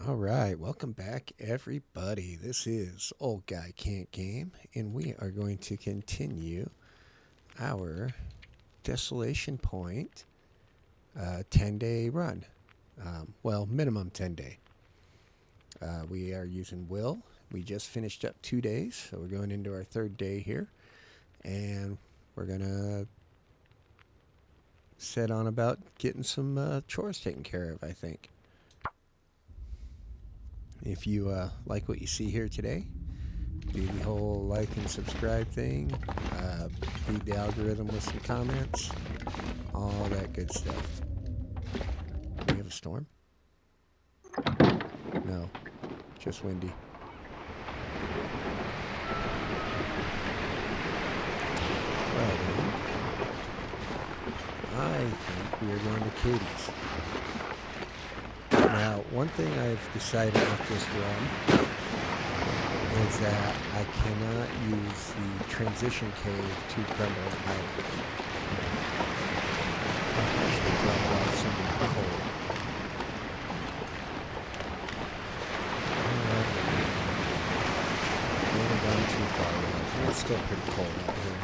All right, welcome back, everybody. This is Old Guy Can't Game, and we are going to continue our Desolation Point 10-day run. Well, minimum 10-day. We are using Will. We just finished up 2 days, so we're going into our third day here, and we're going to set on about getting some chores taken care of, I think. If you like what you see here today, do the whole like and subscribe thing, feed the algorithm with some comments, all that good stuff. Do we have a storm? No, just windy. Well then, I think we are going to Katie's. Now, one thing I've decided with this run is that I cannot use the transition cave to crumble out. I should drop off some coal. We haven't gone too far yet. It's still pretty cold out here.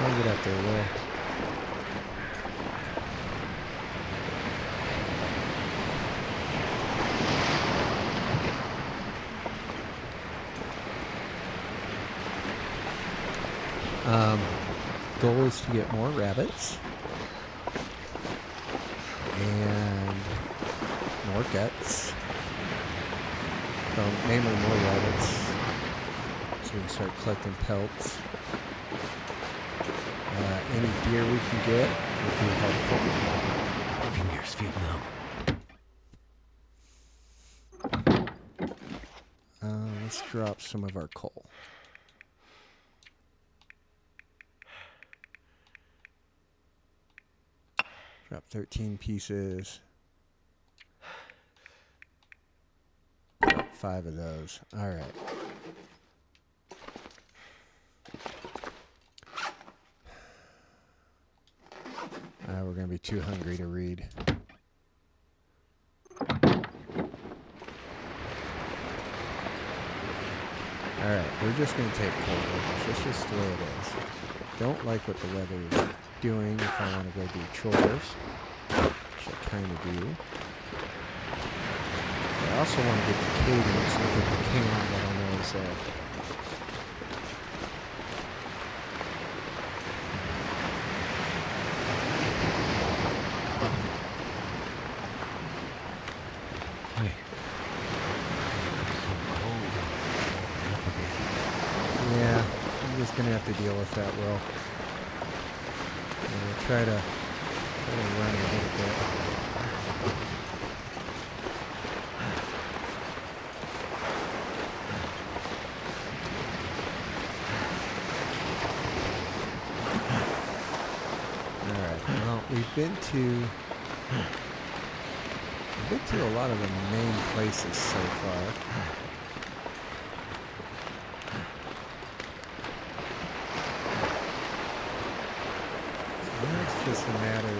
I'll get up there, Will. Goal is to get more rabbits and more guts. Mainly more rabbits, so we can start collecting pelts. Any deer we can get would be helpful. Fingers feel numb. Let's drop some of our coal. Drop 13 pieces. Drop 5 of those. All right. We're going to be too hungry to read. Alright, we're just going to take cold orders. That's just the way it is. Don't like what the weather is doing if I want to go do chores, which I kind of do. I also want to get to Katie's and get the can that I know is there. Yeah, I'm just gonna have to deal with that, Will. Try to run a little bit. Alright, well, we've been to a lot of the main places so far. It's just a matter of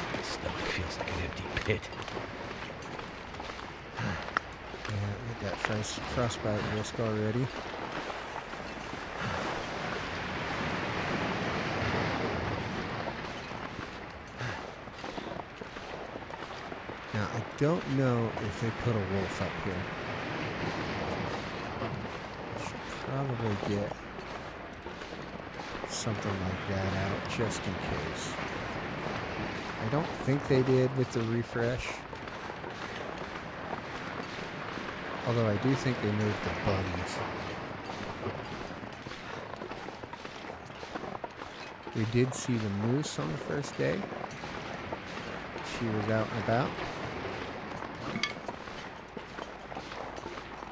My stomach feels like an empty pit. yeah, get that frostbite risk already. Now, I don't know if they put a wolf up here. Should probably get something like that out just in case. I don't think they did with the refresh. Although I do think they moved the bunnies. We did see the moose on the first day. She was out and about.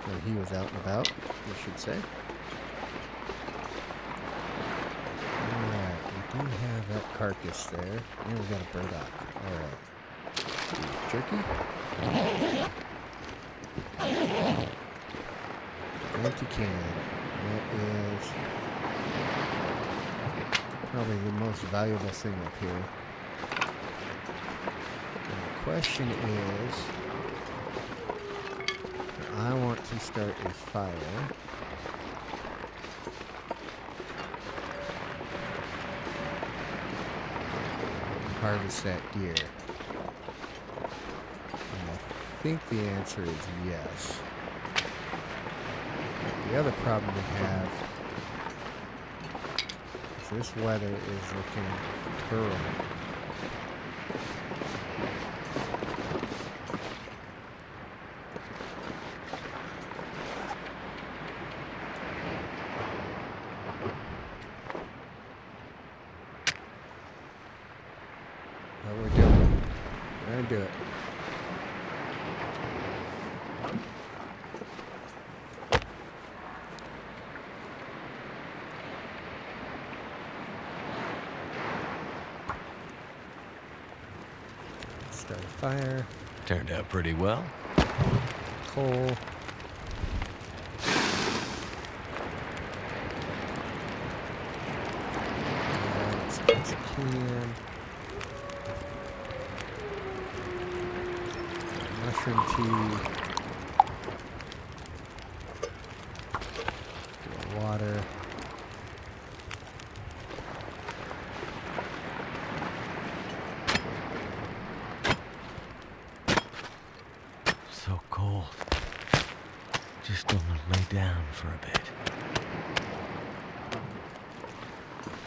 Or he was out and about, I should say. Alright, we do have that carcass there. And we got a burdock. Alright. Jerky? Empty can. That is probably the most valuable thing up here. And the question is, I want to start a fire. And harvest that deer. And I think the answer is yes. The other problem we have is this weather is looking terrible. But we're doing it. We're gonna do it. Start a fire. Turned out pretty well. Coal. Let's get some can. Mushroom tea. Get water. So cold. Just gonna lay down for a bit.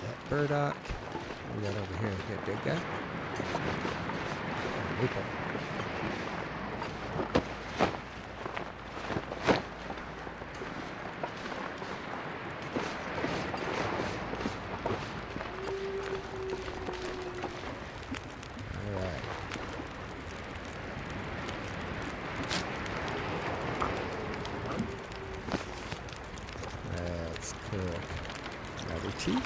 That burdock. What we got over here? We got a dead guy. Lope. Alright. Let's cook another tea.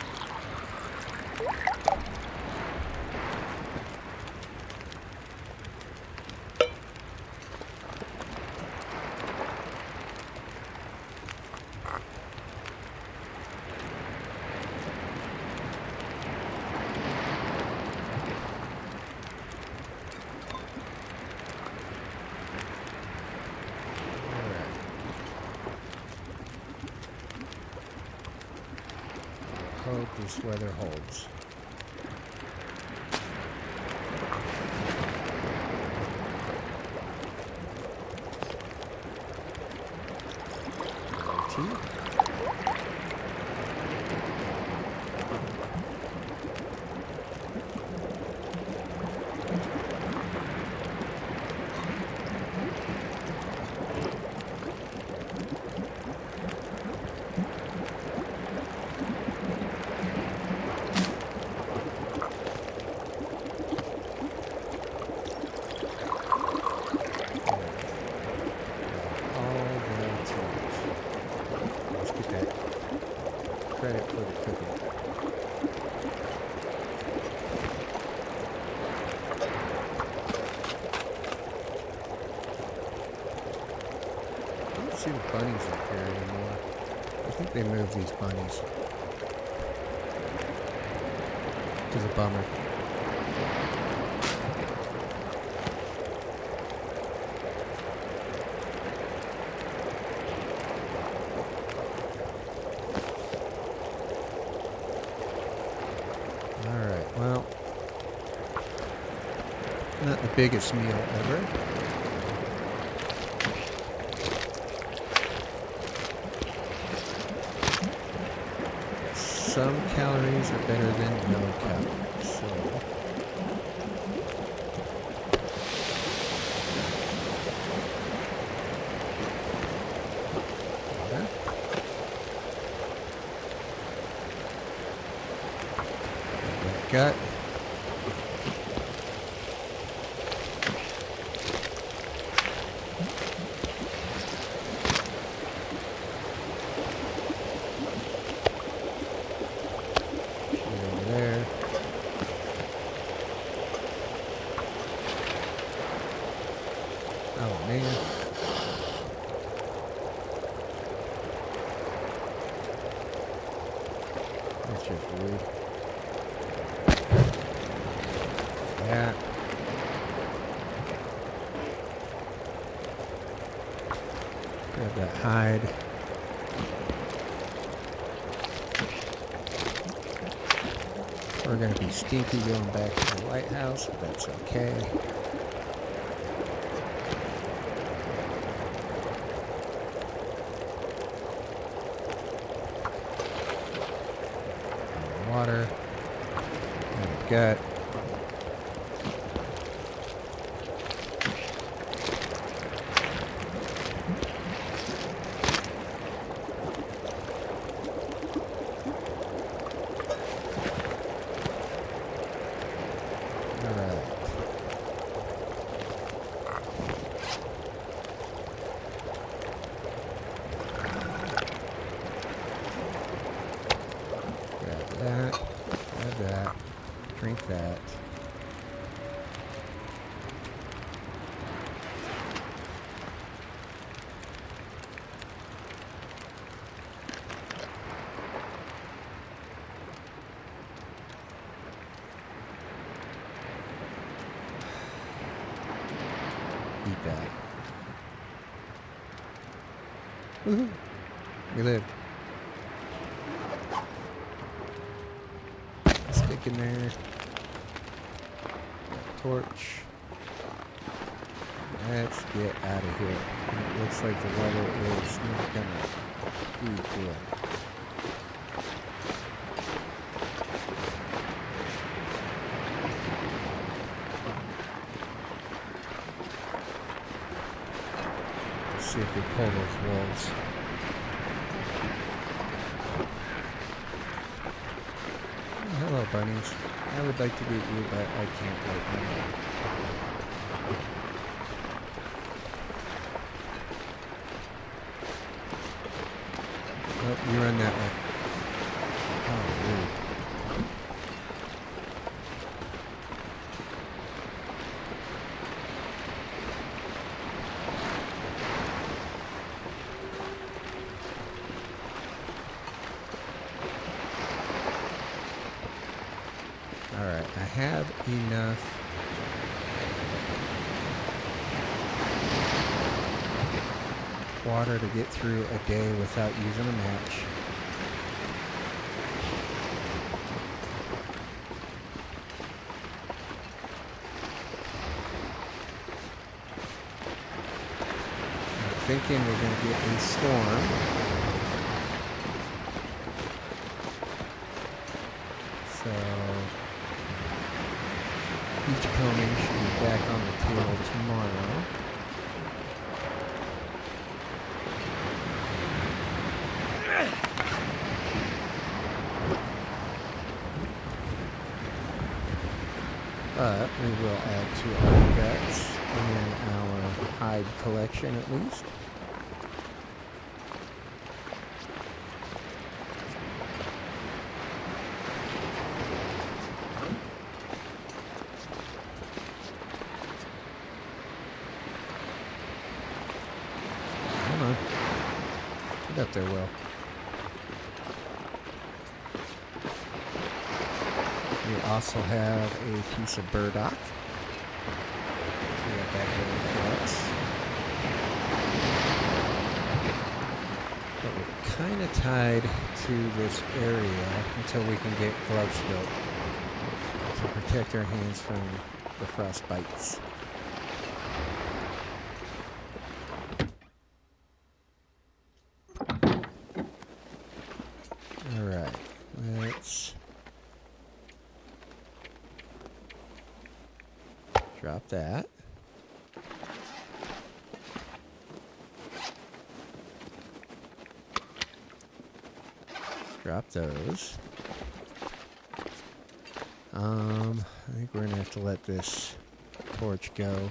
Hope this weather holds. Tea. Credit for the cooking. I don't see the bunnies up here anymore. I think they moved these bunnies. Which is a bummer. Well, not the biggest meal ever. Some calories are better than no calories, so... gut. Over there. Oh man. That's just rude. Yeah. Grab that hide. We're going to be stinky going back to the lighthouse, but that's okay. Water. And gut. That. Drink that. Eat that. Woohoo! We lived. Stick in there. Torch. Let's get out of here. It looks like the weather is not gonna be good. Let's see if we pull those wolves. Hello, bunnies. I would like to beat you, but I can't right now. Oh, you run that way. Oh, rude. Alright, I have enough water to get through a day without using a match. I'm thinking we're going to get a storm. So beachcombing should be back on the table tomorrow. But we will add to our guts and our hide collection at least. Come on. Get up there, Will. We also have a piece of burdock. So we got that going for us. But we're kind of tied to this area until we can get gloves built to protect our hands from the frost bites. Alright, let's drop that. Drop those. I think we're gonna have to let this torch go.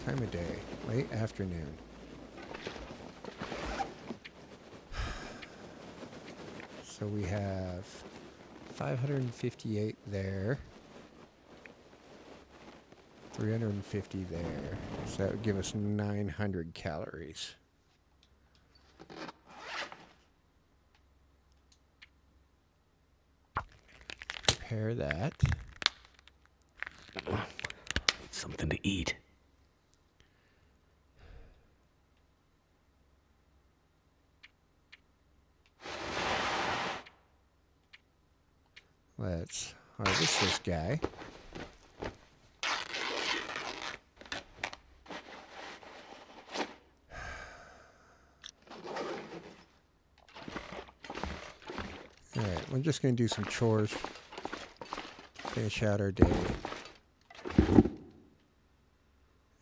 Time of day, late afternoon. So we have 558 there. 350 there. So that would give us 900 calories. Prepare that. Something to eat. Let's harvest this guy. Alright, we're just going to do some chores. Finish out our day.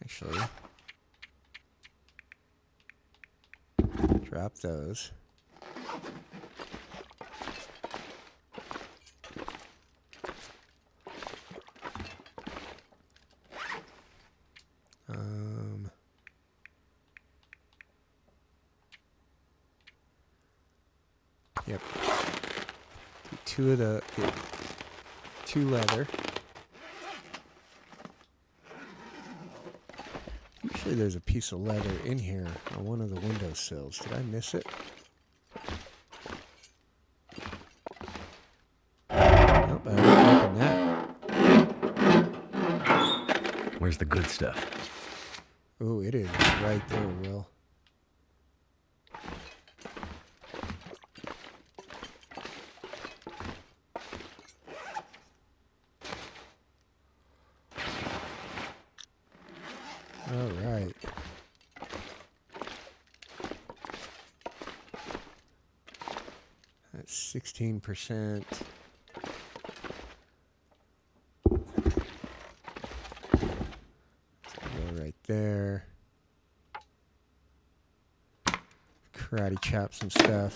Actually, drop those. Yep. Get two leather. Usually there's a piece of leather in here on one of the windowsills. Did I miss it? Nope, I didn't open that. Where's the good stuff? Oh, it is right there, Will. All right. That's 16%. Go right there. Karate chop some stuff.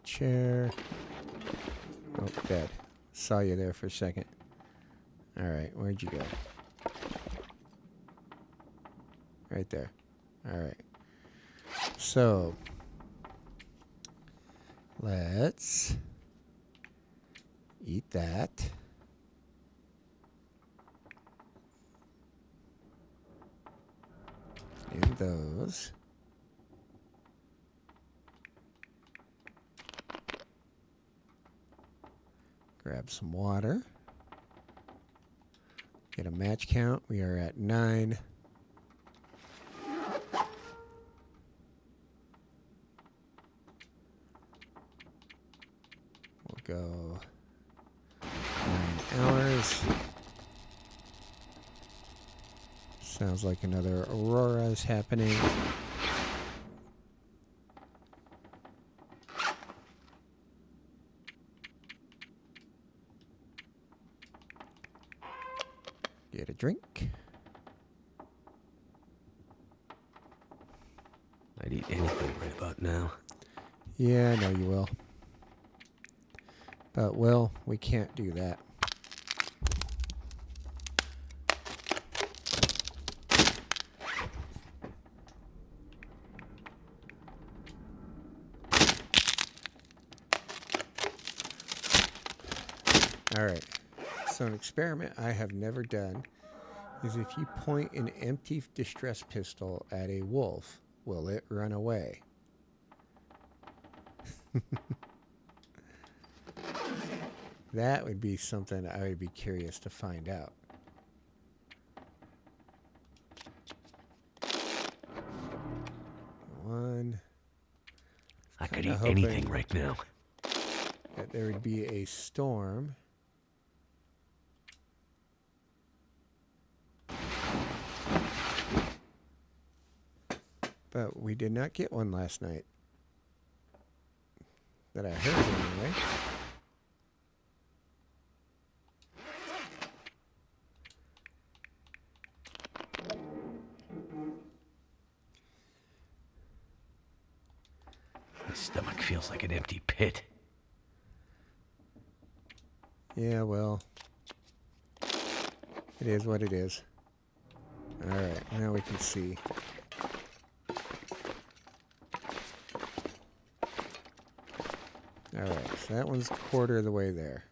Chair. Oh, dead. Saw you there for a second. Alright, where'd you go? Right there. Alright. So, let's eat that. And those. Grab some water. Get a match count. We are at 9. We'll go 9 hours. Sounds like another aurora is happening. Get a drink. I'd eat anything right about now. Yeah, I know you will. But, Will, we can't do that. Alright. So an experiment I have never done is if you point an empty distress pistol at a wolf, will it run away? That would be something I would be curious to find out. One. I could eat anything right now. That there would be a storm. But we did not get one last night. That I heard anyway. My stomach feels like an empty pit. Yeah, well, it is what it is. Alright, now we can see. Alright, so that one's a quarter of the way there.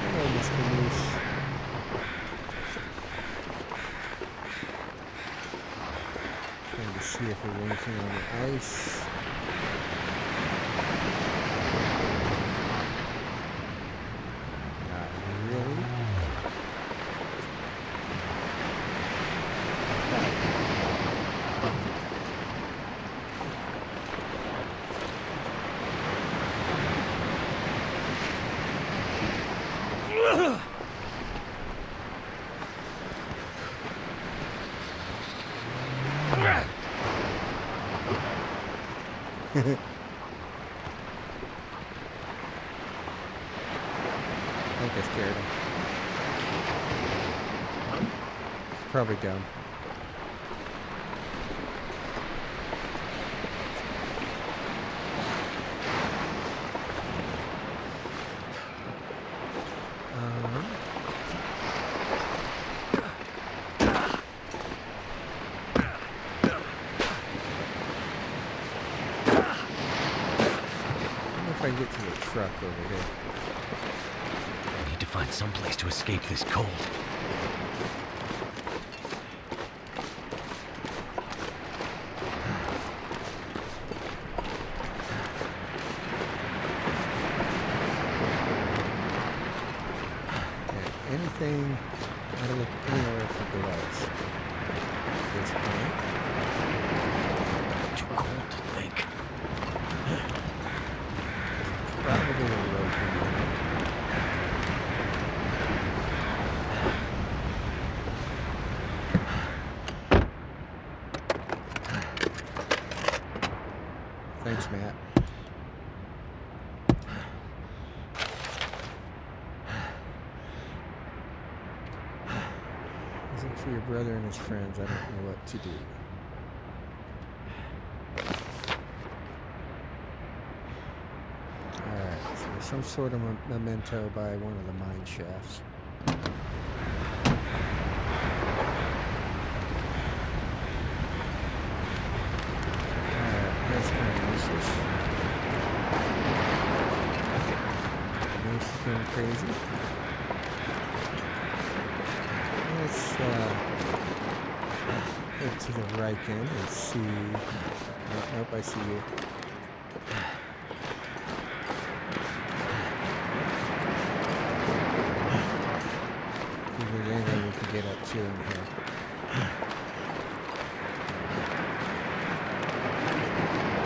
Hello, Mr. Moose. Trying to see if there's anything on the ice. Not really. I think I scared him. Probably dumb. If I get to the truck over here. I need to find some place to escape this cold. Okay, anything, I gotta look anywhere for gloves. At this point. Too cold to think. Probably a rope in there. Thanks, Matt. Look for your brother and his friends. I don't know what to do. Alright, so there's some sort of memento by one of the mine shafts. Alright, that's kind of useless. This is going crazy. Let's head to the right end and see. Nope, I see you. If there's anything we can get up to in here.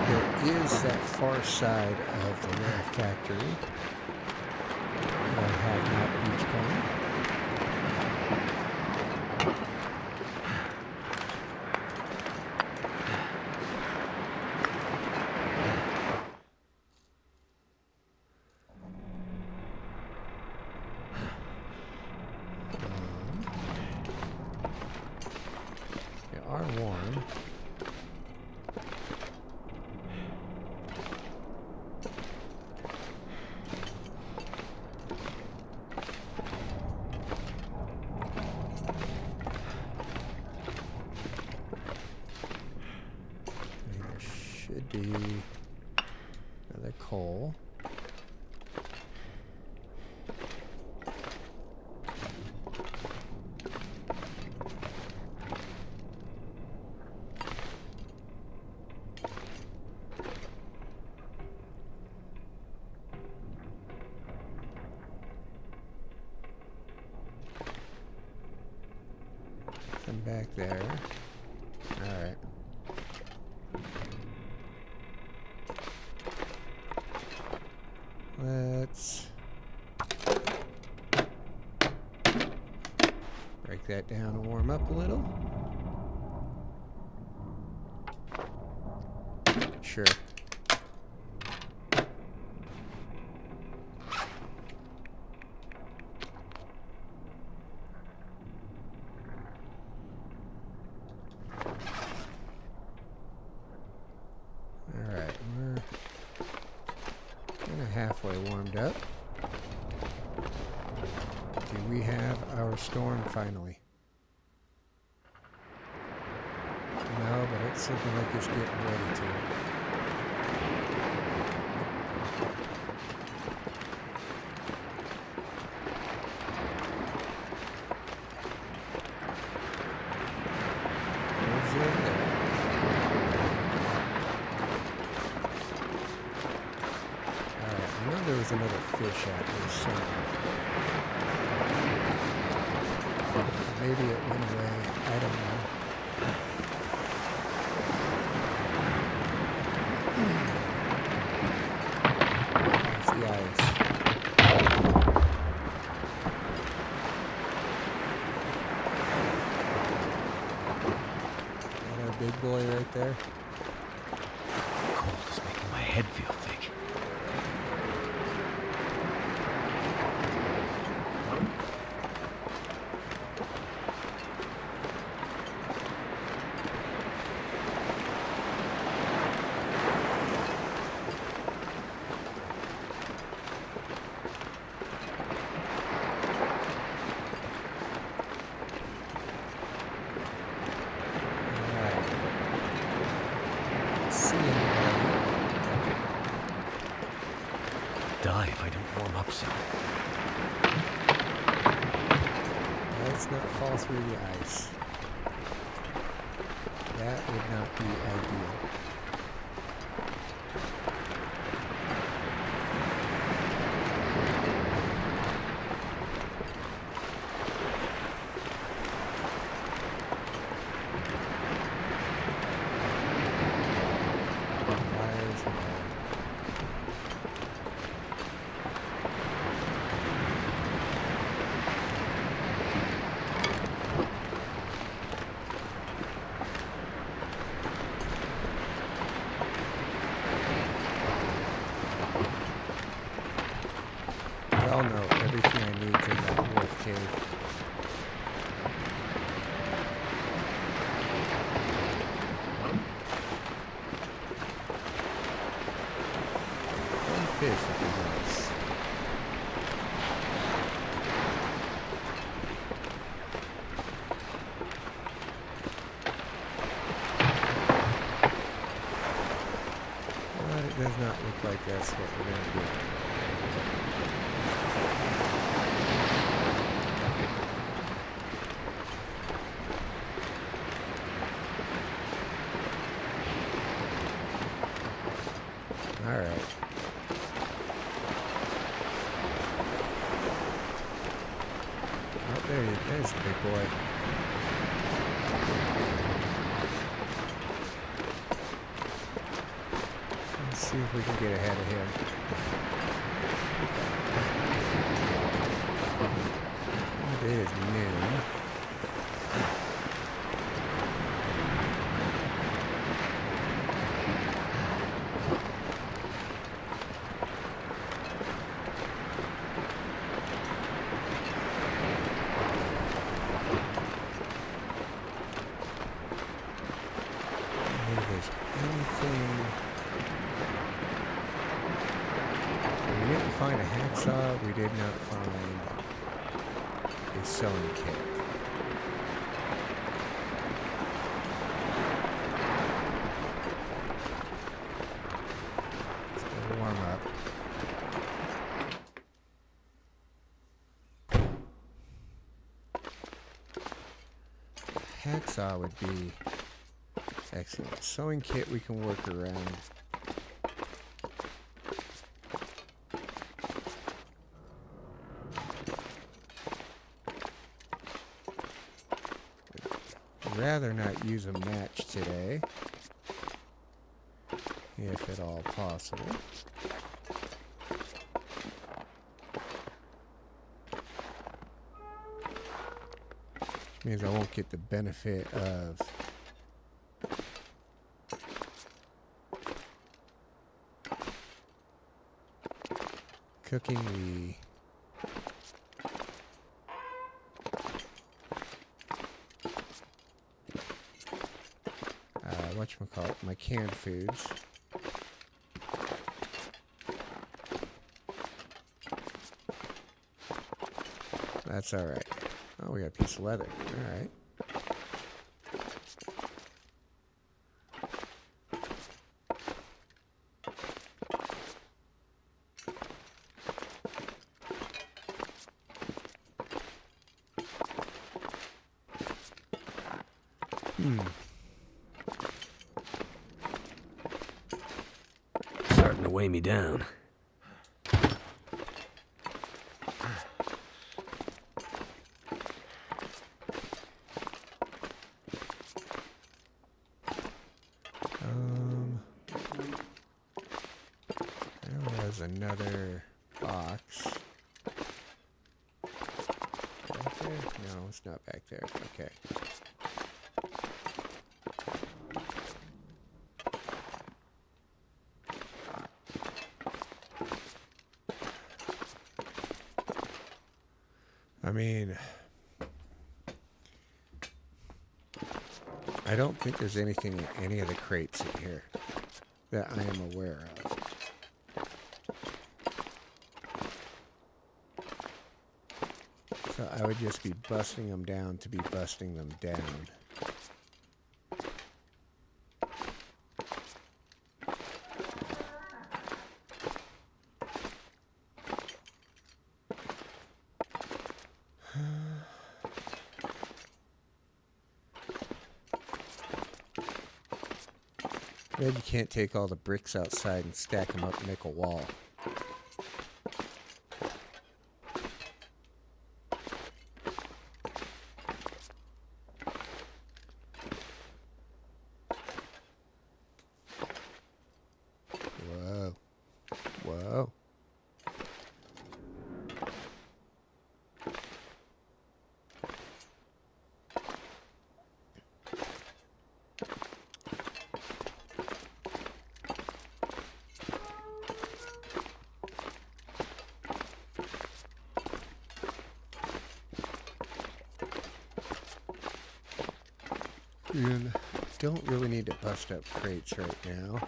There is that far side of the rail factory. I have not reached going. They are warm. There should be another coal. Come back there. Alright. Let's take that down and warm up a little. Sure. Alright, we're kind of halfway warmed up. Do we have our storm finally? No, but it's looking like it's getting ready to. What's in there? Alright, I know there was another fish out there somewhere. Maybe it went away. I don't know. That's the ice. That our big boy right there? Cold is making my head feel thick. Die if I don't warm up soon. Let's not fall through the ice. That would not be ideal. Wires and all. Y'all know everything I need to that wolf cave. One fish would be nice. But it does not look like that's what we're going to do. Alright. Oh, there's the big boy. Let's see if we can get ahead of him. It is noon. We didn't find a hacksaw. We did not find a sewing kit. Let's go warm up. Hacksaw would be excellent. Sewing kit we can work around. Rather not use a match today, if at all possible. Means I won't get the benefit of cooking the whatchamacallit, my canned foods. That's alright. Oh, we got a piece of leather. Alright. Starting to weigh me down. There was another box. Back there? No, it's not back there. Okay. I mean, I don't think there's anything in any of the crates in here that I am aware of. So I would just be busting them down to be busting them down. Maybe you can't take all the bricks outside and stack them up and make a wall. Whoa. Whoa. And don't really need to bust up crates right now.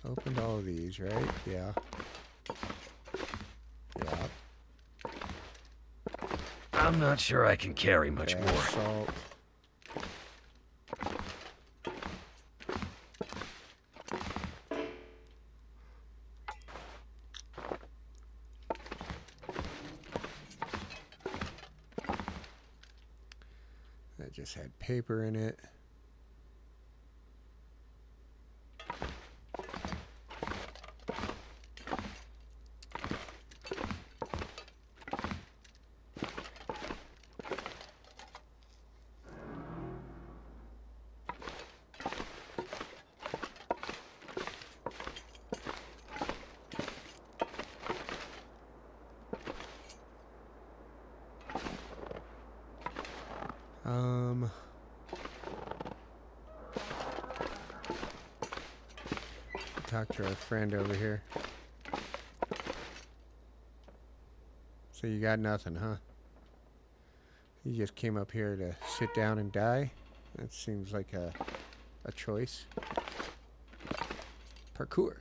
Opened all of these, right? Yeah. Yeah. I'm not sure I can carry much Bath more. salt. That just had paper in it. Talk to our friend over here. So you got nothing, huh? You just came up here to sit down and die? That seems like a choice. Parkour.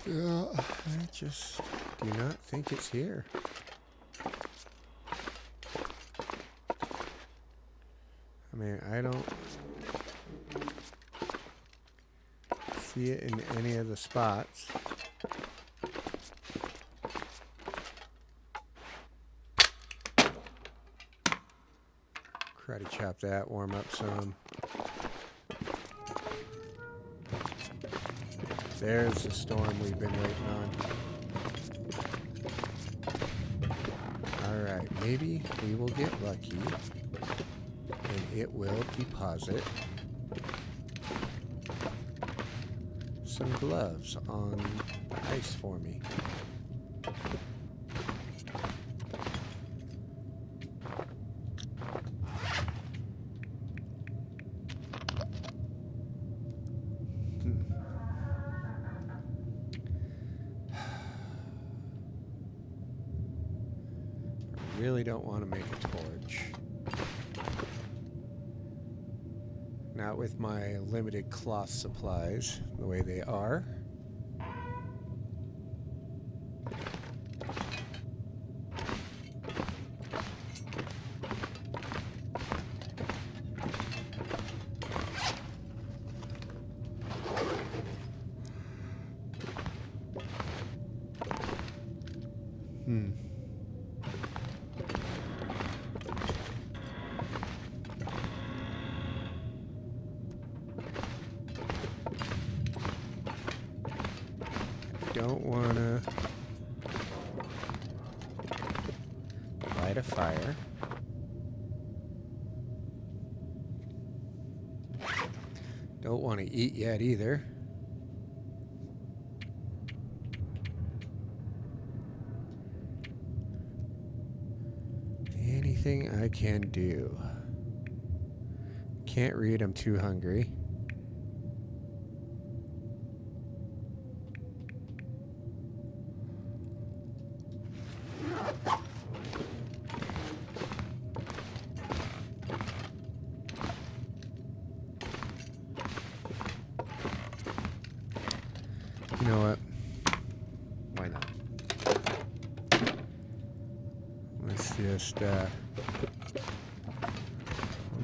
Yeah, I just do not think it's here. I mean, I don't see it in any of the spots. Karate chop that, warm up some. There's the storm we've been waiting on. Alright, maybe we will get lucky and it will deposit some gloves on the ice for me. Really don't want to make a torch. Not with my limited cloth supplies the way they are. Don't want to light a fire. Don't want to eat yet either. Anything I can do. Can't read, I'm too hungry. You know what? Why not? Let's just we'll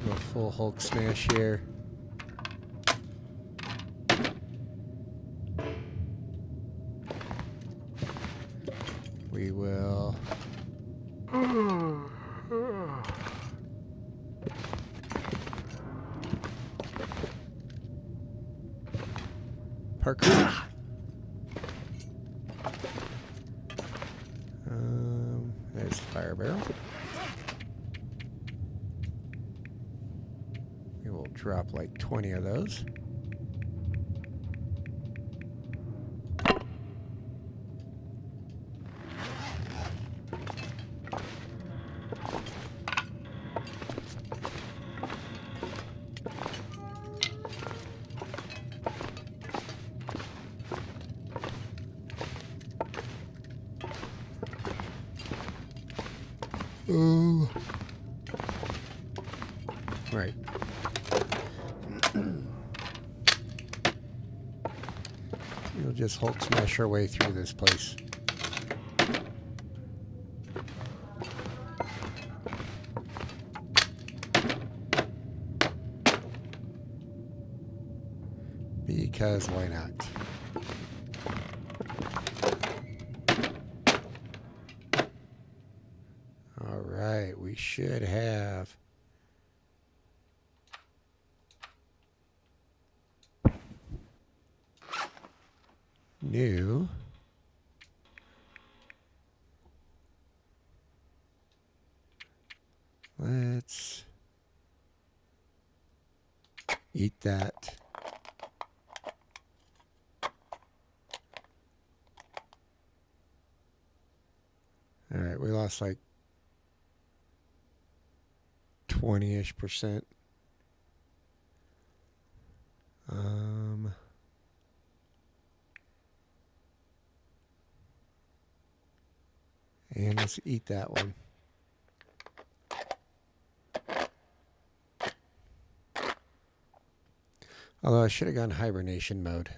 go full Hulk smash here. We will parkour. There's the fire barrel. We will drop like 20 of those. Oh. Right. We'll just Hulk smash our way through this place. Because why not? Alright, we should have new let's eat that. Alright, we lost like 20-ish%. And let's eat that one. Although I should have gone hibernation mode,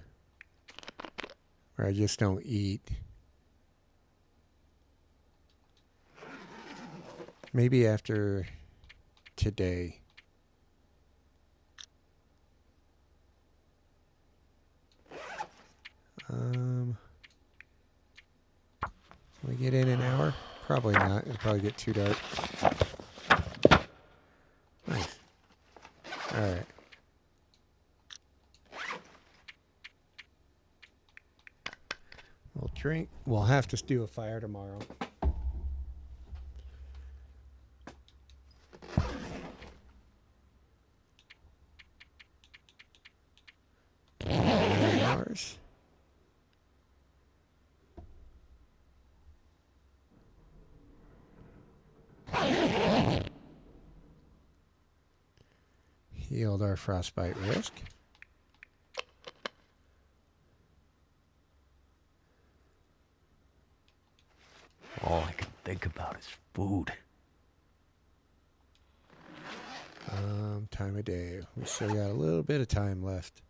where I just don't eat. Maybe after today. Can we get in an hour? Probably not. It'll probably get too dark. Nice. drink. We'll have to do a fire tomorrow. Hours. Healed our frostbite risk. All I can think about is food. Time of day. We still got a little bit of time left.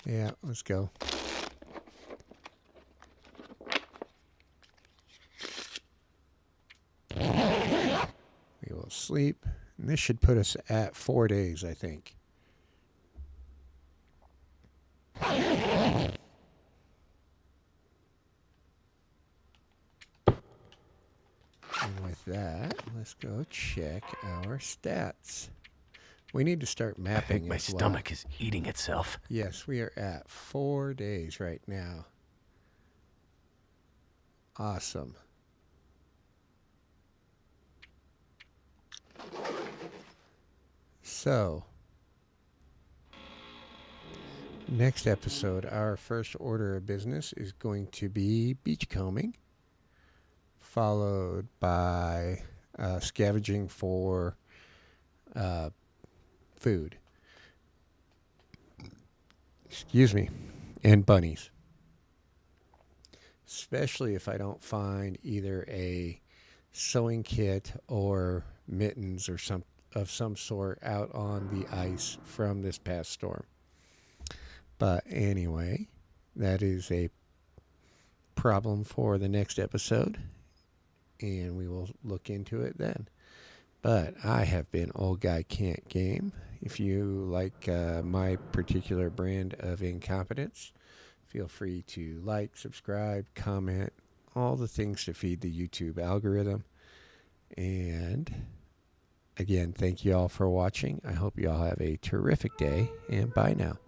Yeah, let's go. We will sleep. And this should put us at 4 days, I think. And with that, let's go check our stats. We need to start I mapping think my as well. stomach is eating itself. Yes, we are at 4 days right now. Awesome. So, next episode, our first order of business is going to be beachcombing, followed by scavenging for food. Excuse me. And bunnies. Especially if I don't find either a sewing kit or mittens or some sort out on the ice from this past storm. But anyway, that is a problem for the next episode, and we will look into it then. But I have been Old Guy Can't Game. If you like my particular brand of incompetence, feel free to like, subscribe, comment, all the things to feed the YouTube algorithm. And again, thank you all for watching. I hope you all have a terrific day, and bye now.